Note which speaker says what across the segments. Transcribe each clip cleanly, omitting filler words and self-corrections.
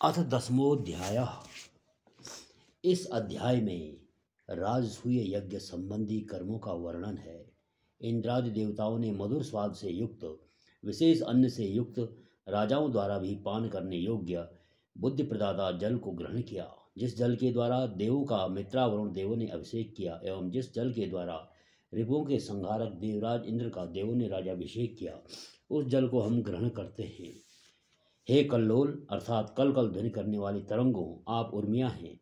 Speaker 1: अथ दसमोऽध्यायः। इस अध्याय में राजसूय यज्ञ संबंधी कर्मों का वर्णन है। इंद्रादि देवताओं ने मधुर स्वाद से युक्त विशेष अन्न से युक्त राजाओं द्वारा भी पान करने योग्य बुद्धि प्रदाता जल को ग्रहण किया, जिस जल के द्वारा देवों का मित्रावरुण देवों ने अभिषेक किया एवं जिस जल के द्वारा रिपुओं के संहारक देवराज इंद्र का देवों ने राजाभिषेक किया, उस जल को हम ग्रहण करते हैं। हे कल्लोल अर्थात कल कल ध्वनि करने वाली तरंगों, आप उर्मियाँ हैं,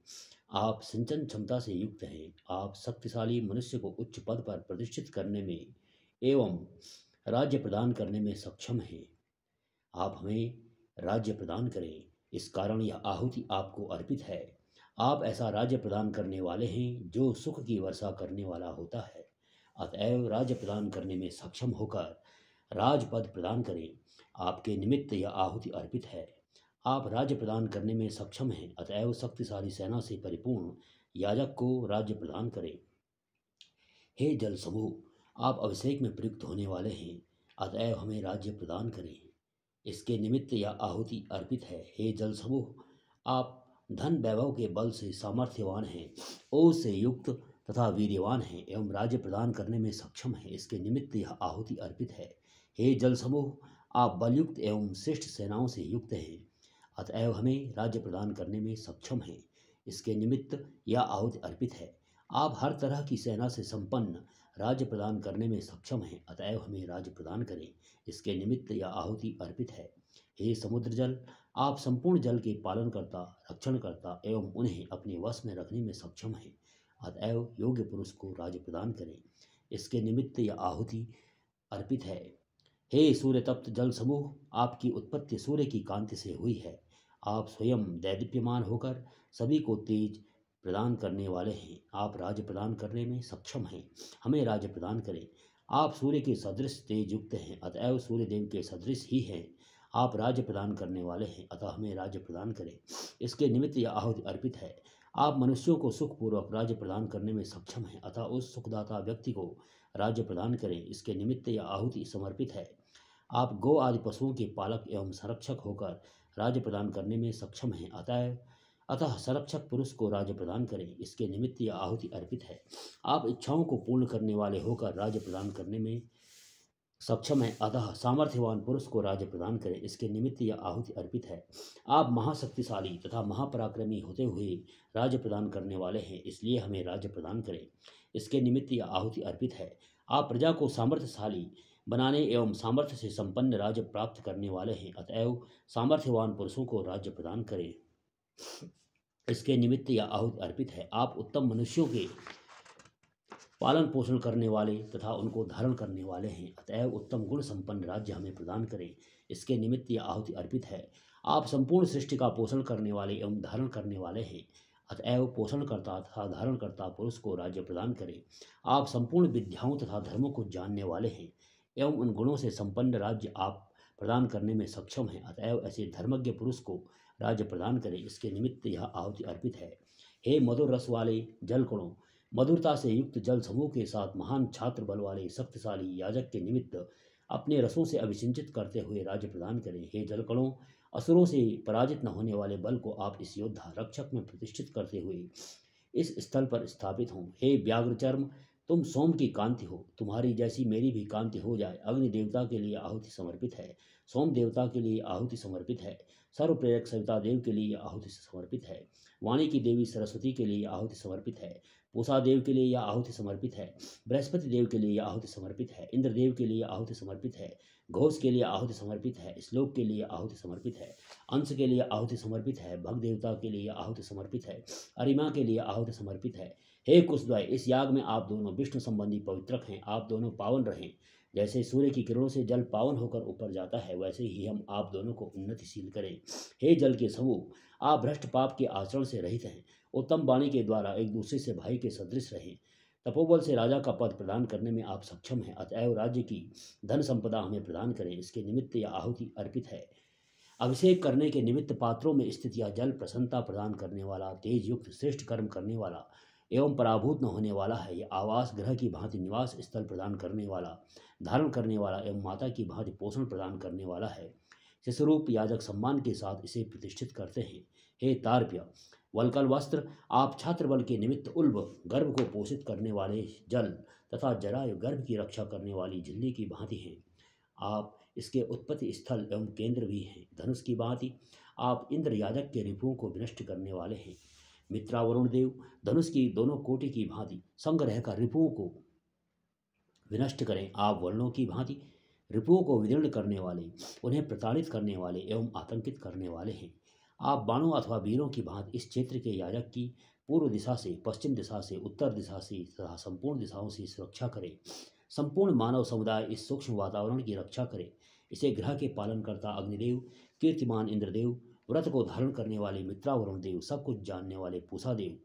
Speaker 1: आप सिंचन क्षमता से युक्त हैं, आप शक्तिशाली मनुष्य को उच्च पद पर प्रतिष्ठित करने में एवं राज्य प्रदान करने में सक्षम हैं। आप हमें राज्य प्रदान करें, इस कारण यह आहुति आपको अर्पित है। आप ऐसा राज्य प्रदान करने वाले हैं जो सुख की वर्षा करने वाला होता है। अतएव राज्य प्रदान करने में सक्षम होकर राजपद प्रदान करें, आपके निमित्त यह आहुति अर्पित है। आप राज्य प्रदान करने में सक्षम हैं, अतएव शक्तिशाली सेना से परिपूर्ण याजक को राज्य प्रदान करें। हे जल समूह, आप अभिषेक में प्रयुक्त होने वाले हैं, अतएव हमें राज्य प्रदान करें, इसके निमित्त यह आहुति अर्पित है। हे जल समूह, आप धन वैभव के बल से सामर्थ्यवान हैं, ओज से युक्त तथा वीर्यवान हैं एवं राज्य प्रदान करने में सक्षम हैं, इसके निमित्त यह आहुति अर्पित है। हे जल समूह, आप बलयुक्त एवं श्रेष्ठ सेनाओं से युक्त हैं, अतएव हमें राज्य प्रदान करने में सक्षम हैं, इसके निमित्त यह आहुति अर्पित है। आप हर तरह की सेना से संपन्न राज्य प्रदान करने में सक्षम हैं, अतएव हमें राज्य प्रदान करें, इसके निमित्त यह आहुति अर्पित है। हे समुद्र जल, आप संपूर्ण जल के पालनकर्ता, रक्षणकर्ता एवं उन्हें अपने वश में रखने में सक्षम हैं, अतएव योग्य पुरुष को राज्य प्रदान करें, इसके निमित्त यह आहुति अर्पित है। हे सूर्य तप्त जल समूह, आपकी उत्पत्ति सूर्य की कांति से हुई है। आप स्वयं दैदीप्यमान होकर सभी को तेज प्रदान करने वाले हैं। आप राज्य प्रदान करने में सक्षम हैं, हमें राज्य प्रदान करें। आप सूर्य के सदृश तेज युक्त हैं, अतएव सूर्य देव के सदृश ही हैं। आप राज्य प्रदान करने वाले हैं, अतः हमें राज्य प्रदान करें, इसके निमित्त यह आहुति अर्पित है। आप मनुष्यों को सुखपूर्वक राज्य प्रदान करने में सक्षम हैं, अतः उस सुखदाता व्यक्ति को राज्य प्रदान करें, इसके निमित्त यह आहुति समर्पित है। आप गौ आदि पशुओं के पालक एवं संरक्षक होकर राज्य प्रदान करने में सक्षम हैं, अतः संरक्षक पुरुष को राज्य प्रदान करें, इसके निमित्त यह आहुति अर्पित है। आप इच्छाओं को पूर्ण करने वाले होकर राज्य प्रदान करने में सक्षम हैं, अतः सामर्थ्यवान पुरुष को राज्य प्रदान करें, इसके निमित्त यह आहुति अर्पित है। आप महाशक्तिशाली तथा महापराक्रमी होते हुए राज्य प्रदान करने वाले हैं, इसलिए हमें राज्य प्रदान करें, इसके निमित्त यह आहुति अर्पित है। आप प्रजा को सामर्थ्यशाली बनाने एवं सामर्थ्य से संपन्न राज्य प्राप्त करने वाले हैं, अतएव सामर्थ्यवान पुरुषों को राज्य प्रदान करें, इसके निमित्त यह आहुति अर्पित है। आप उत्तम मनुष्यों के पालन पोषण करने वाले तथा उनको धारण करने वाले हैं, अतएव उत्तम गुण संपन्न राज्य हमें प्रदान करें, इसके निमित्त यह आहुति अर्पित है। आप संपूर्ण सृष्टि का पोषण करने वाले एवं धारण करने वाले हैं, अतएव पोषणकर्ता तथा धारणकर्ता पुरुष को राज्य प्रदान करें। आप संपूर्ण विद्याओं तथा धर्मों को जानने वाले हैं एवं उन गुणों से संपन्न राज्य आप प्रदान करने में सक्षम हैं, अतएव ऐसे धर्मज्ञ पुरुष को राज्य प्रदान करें, इसके निमित्त यह आहुति अर्पित है। हे मधुर रस वाले जल कणों, मधुरता से युक्त जल समूह के साथ महान छात्र बल वाले शक्तिशाली याजक के निमित्त अपने रसों से अभिसिंचित करते हुए राज्य प्रदान करें। हे जल कणों, असुरों से पराजित न होने वाले बल को आप इस योद्धा रक्षक में प्रतिष्ठित करते हुए इस स्थल पर स्थापित हों। हे व्याघ्र चर्म, तुम सोम की कांति हो, तुम्हारी जैसी मेरी भी कांति हो जाए। अग्नि देवता के लिए आहुति समर्पित है, सोम देवता के लिए आहुति समर्पित है, सर्व प्रेरक सविता देव के लिए आहुति समर्पित है, वाणी की देवी सरस्वती के लिए आहुति समर्पित है, पूषा देव के लिए यह आहुति समर्पित है, बृहस्पति देव के लिए यह आहुति समर्पित है, इंद्र देव के लिए आहुति समर्पित है, घोष के लिए आहुति समर्पित है, श्लोक के लिए आहुति समर्पित है, अंश के लिए आहुति समर्पित है, भग देवता के लिए आहुति समर्पित है, अरिमा के लिए आहुति समर्पित है। हे कुशद्वय, इस याग में आप दोनों विष्णु संबंधी पवित्रक हैं, आप दोनों पावन रहें। जैसे सूर्य की किरणों से जल पावन होकर ऊपर जाता है, वैसे ही हम आप दोनों को उन्नतिशील करें। हे जल के समूह, आप भ्रष्ट पाप के आचरण से रहित हैं, उत्तम वाणी के द्वारा एक दूसरे से भाई के सदृश रहें, तपोबल से राजा का पद प्रदान करने में आप सक्षम हैं, अतएव राज्य की धन संपदा हमें प्रदान करें, इसके निमित्त यह आहुति अर्पित है। अभिषेक करने के निमित्त पात्रों में स्थित यह जल प्रसन्नता प्रदान करने वाला, तेज युक्त, श्रेष्ठ कर्म करने वाला एवं पराभूत न होने वाला है। यह आवास ग्रह की भांति निवास स्थल प्रदान करने वाला, धारण करने वाला एवं माता की भांति पोषण प्रदान करने वाला है। शिशुरूप याजक सम्मान के साथ इसे प्रतिष्ठित करते हैं। हे तार्प्य वल्कल वस्त्र, आप छात्र बल के निमित्त उल्ब गर्भ को पोषित करने वाले जल तथा जरायु गर्भ की रक्षा करने वाली झिल्ली की भांति हैं। आप इसके उत्पत्ति स्थल एवं केंद्र भी हैं। धनुष की भांति आप इंद्र याजक के रिपुओं को विनष्ट करने वाले हैं। मित्रा वरुण देव, धनुष की दोनों कोटि की भांति संग रहकर रिपुओं को विनष्ट करें। आप वर्णों की भांति रिपुओं को विदीर्ण करने वाले, उन्हें प्रताड़ित करने वाले एवं आतंकित करने वाले हैं। आप बाणों अथवा वीरों की भांति इस क्षेत्र के याजक की पूर्व दिशा से, पश्चिम दिशा से, उत्तर दिशा से तथा संपूर्ण दिशाओं से सुरक्षा करें। संपूर्ण मानव समुदाय इस सूक्ष्म वातावरण की रक्षा करे। इसे ग्रह के पालनकर्ता अग्निदेव, कीर्तिमान इंद्रदेव, व्रत को धारण करने वाले मित्रा वरुण देव, सब कुछ जानने वाले पूषा देव,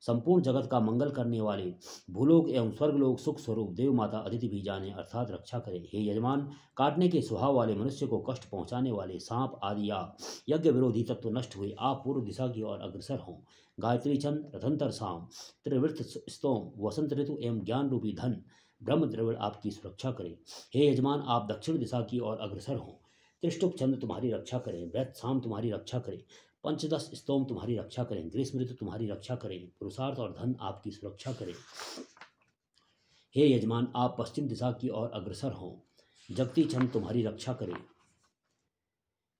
Speaker 1: संपूर्ण जगत का मंगल करने वाले भूलोक एवं स्वर्गलोक सुख स्वरूप देव माता अदिति भी जाने अर्थात रक्षा करे। हे यजमान, काटने के स्वभाव वाले मनुष्य को कष्ट पहुंचाने वाले सांप आदि या यज्ञ विरोधी तत्व नष्ट हुए। आप पूर्व दिशा की ओर अग्रसर हों। गायत्री छंद, रथंतर साम, त्रिवृत स्तोम, वसंत ऋतु एवं ज्ञान रूपी धन ब्रह्म द्रविड़ आपकी सुरक्षा करें। हे यजमान, आप दक्षिण दिशा की ओर अग्रसर हों। त्रिष्टुप छंद तुम्हारी रक्षा करें। वृत साम तुम्हारी रक्षा करें। पंचदश स्तोम तुम्हारी रक्षा करें। ग्रीष्म ऋतु तुम्हारी रक्षा करें। पुरुषार्थ और धन आपकी सुरक्षा करें। हे यजमान, आप पश्चिम दिशा की ओर अग्रसर हों। जगती छंद तुम्हारी रक्षा करें।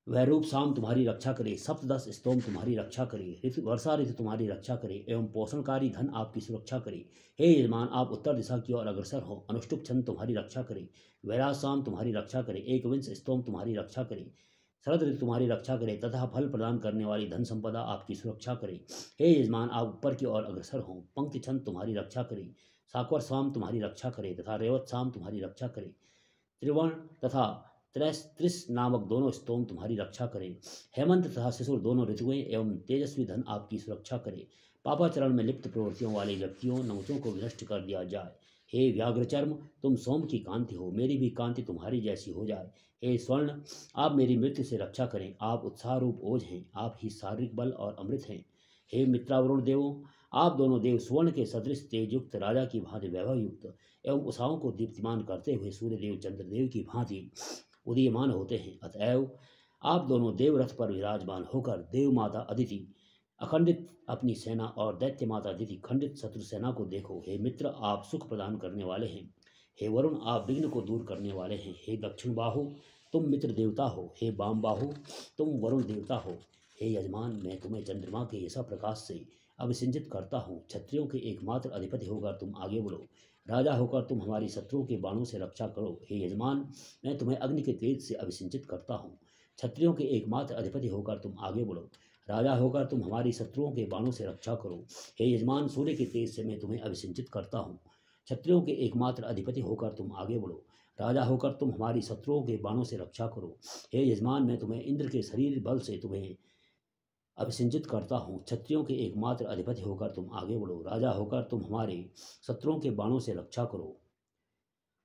Speaker 1: वैरूप शाम तुम्हारी रक्षा करे। सप्तदश स्तोम तुम्हारी रक्षा करे। वर्षा ऋतु तुम्हारी रक्षा करे एवं पोषणकारी धन आपकी सुरक्षा करे। हे यजमान, आप उत्तर दिशा की ओर अग्रसर हो। अनुष्टुप छंद तुम्हारी रक्षा करे। वैराज शाम तुम्हारी रक्षा करे। एकविंश स्तोम तुम्हारी रक्षा करे। शरद ऋतु तुम्हारी रक्षा करे तथा फल प्रदान करने वाली धन संपदा आपकी सुरक्षा करे। हे यजमान, आप ऊपर की ओर अग्रसर हों। पंक्ति छंद तुम्हारी रक्षा करे। साक्वर शाम तुम्हारी रक्षा करे तथा रेवत शाम तुम्हारी रक्षा करे। त्रिवर्ण तथा त्रिस नामक दोनों स्तोम तुम्हारी रक्षा करें। हेमंत तथा शिशुर दोनों ऋतुएं एवं तेजस्वी धन आपकी सुरक्षा करें। पापाचरण में लिप्त प्रवृत्तियों वाले व्यक्तियों नौचों को विनष्ट कर दिया जाए। हे व्याघ्रचर्म, तुम सोम की कांति हो, मेरी भी कांति तुम्हारी जैसी हो जाए। हे स्वर्ण, आप मेरी मृत्यु से रक्षा करें। आप उत्साह रूप ओज हैं, आप ही शारीरिक बल और अमृत हैं। हे मित्रावरुण देवों, आप दोनों देव स्वर्ण के सदृश तेजयुक्त राजा की भांति वैभव युक्त एवं उषाओं को दीप्तिमान करते हुए सूर्यदेव चंद्रदेव की भांति उदीयमान होते हैं। अतएव आप दोनों देवरथ पर विराजमान होकर देव माता अदिति अखंडित अपनी सेना और दैत्य माता अदिति खंडित शत्रु सेना को देखो। हे मित्र, आप सुख प्रदान करने वाले हैं। हे वरुण, आप विघ्न को दूर करने वाले हैं। हे दक्षिण बाहु, तुम मित्र देवता हो। हे वाम बाहु, तुम वरुण देवता हो। हे यजमान, मैं तुम्हें चंद्रमा के ऐसा प्रकाश से अभिसिंचित करता हूँ। क्षत्रियों के एकमात्र अधिपति होकर तुम आगे बढ़ो। राजा होकर तुम हमारी शत्रुओं के बाणों से रक्षा करो। हे यजमान, मैं तुम्हें अग्नि के तेज से अभिसिंचित करता हूँ। क्षत्रियों के एकमात्र अधिपति होकर तुम आगे बढ़ो। राजा होकर तुम हमारी शत्रुओं के बाणों से रक्षा करो। हे यजमान, सूर्य के तेज से मैं तुम्हें अभिसिंचित करता हूँ। क्षत्रियों के एकमात्र अधिपति होकर तुम आगे बढ़ो। राजा होकर तुम हमारी शत्रुओं के बाणों से रक्षा करो। हे यजमान, मैं तुम्हें इंद्र के शरीर बल से तुम्हें अभिसिंचित करता हूँ। क्षत्रियों के एकमात्र अधिपति होकर तुम आगे बढ़ो। राजा होकर तुम हमारे शत्रुओं के बाणों से रक्षा करो।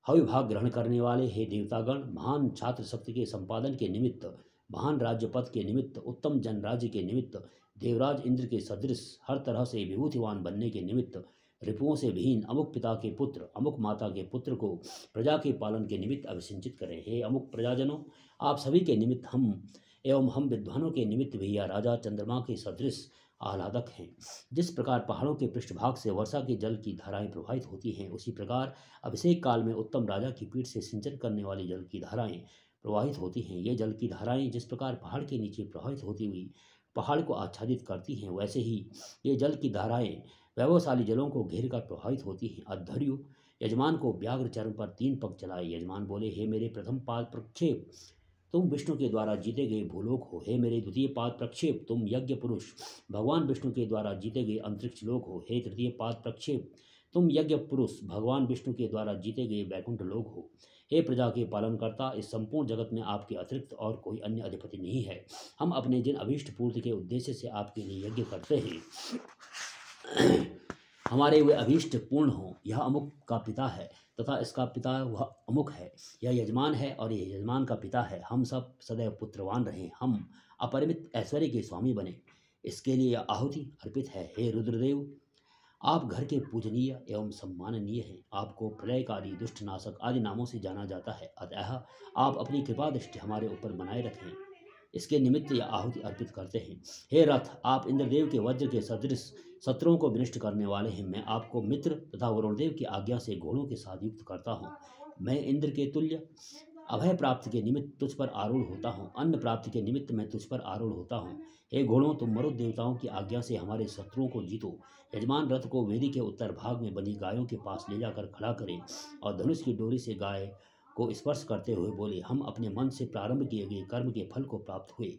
Speaker 1: हविभाग ग्रहण करने वाले हे देवतागण, महान छात्र शक्ति के संपादन के निमित्त, महान राज्य पद के निमित्त, उत्तम जन राज्य के निमित्त, देवराज इंद्र के सदृश हर तरह से विभूतिवान बनने के निमित्त, रिपुओं से विहीन अमुक पिता के पुत्र, अमुक माता के पुत्र को प्रजा के पालन के निमित्त अभिसिंचित करें। हे अमुक प्रजाजनों, आप सभी के निमित्त हम विद्वानों के निमित्त भी यह राजा चंद्रमा के सदृश आह्लादक हैं। जिस प्रकार पहाड़ों के पृष्ठभाग से वर्षा के जल की धाराएं प्रवाहित होती हैं, उसी प्रकार अभिषेक काल में उत्तम राजा की पीठ से सिंचन करने वाली जल की धाराएं प्रवाहित होती हैं। ये जल की धाराएं जिस प्रकार पहाड़ के नीचे प्रवाहित होती हुई पहाड़ को आच्छादित करती हैं, वैसे ही ये जल की धाराएं वैभवशाली जलों को घेर कर प्रवाहित होती हैं। अध्वर्यु, यजमान को व्याघ्र चरण पर 3 पग चलाए। यजमान बोले, हे मेरे प्रथम पाद प्रक्षेप, तुम विष्णु के द्वारा जीते गए भूलोक हो। हे मेरे द्वितीय पाद प्रक्षेप, तुम यज्ञ पुरुष भगवान विष्णु के द्वारा जीते गए अंतरिक्ष लोक हो। हे तृतीय पाद प्रक्षेप, तुम यज्ञ पुरुष भगवान विष्णु के द्वारा जीते गए वैकुंठ लोक हो। हे प्रजा के पालनकर्ता, इस संपूर्ण जगत में आपके अतिरिक्त और कोई अन्य अधिपति नहीं है। हम अपने जिन अभीष्ट पूर्ति के उद्देश्य से आपके लिए यज्ञ करते हैं, हमारे वे अभीष्ट पूर्ण हों। यह अमुक का पिता है तथा इसका पिता वह अमुक है। यह यजमान है और यह यजमान का पिता है। हम सब सदैव पुत्रवान रहें, हम अपरिमित ऐश्वर्य के स्वामी बने, इसके लिए यह आहुति अर्पित है। हे रुद्रदेव, आप घर के पूजनीय एवं सम्माननीय हैं। आपको प्रलयकारी, दुष्टनाशक आदि नामों से जाना जाता है। अतः आप अपनी कृपा दृष्टि हमारे ऊपर बनाए रखें। इसके निमित्त यह आहुति अर्पित करते हैं। हे रथ, आप इंद्रदेव के वज्र के सदृश शत्रुओं को विनष्ट करने वाले हैं। मैं आपको मित्र तथा वरुणदेव की आज्ञा से घोड़ों के साथ युक्त करता हूँ। मैं इंद्र के तुल्य अभय प्राप्ति के निमित्त तुझ पर आरूढ़ होता हूँ। अन्न प्राप्ति के निमित्त मैं तुझ पर आरूढ़ होता हूँ। हे घोड़ों, तुम मरुत देवताओं की आज्ञा से हमारे शत्रुओं को जीतो। यजमान रथ को वेदी के उत्तर भाग में बनी गायों के पास ले जाकर खड़ा करें और धनुष की डोरी से गाय को स्पर्श करते हुए बोले, हम अपने मन से प्रारंभ किए गए कर्म के फल को प्राप्त हुए।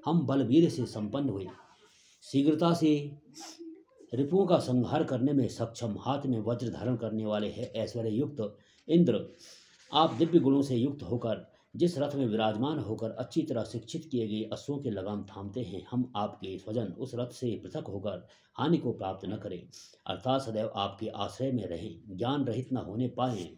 Speaker 1: हम बलवीर से संपन्न हुए, शीघ्रता से रिपुओं का संहार करने में सक्षम, हाथ में वज्र धारण करने वाले हैं ऐश्वर्य युक्त इंद्र, आप दिव्य गुणों से युक्त होकर जिस रथ में विराजमान होकर अच्छी तरह शिक्षित किए गए अश्वों के लगाम थामते हैं, हम आपके स्वजन उस रथ से पृथक होकर हानि को प्राप्त न करें, अर्थात सदैव आपके आश्रय में रहें, ज्ञान रहित न होने पाएं।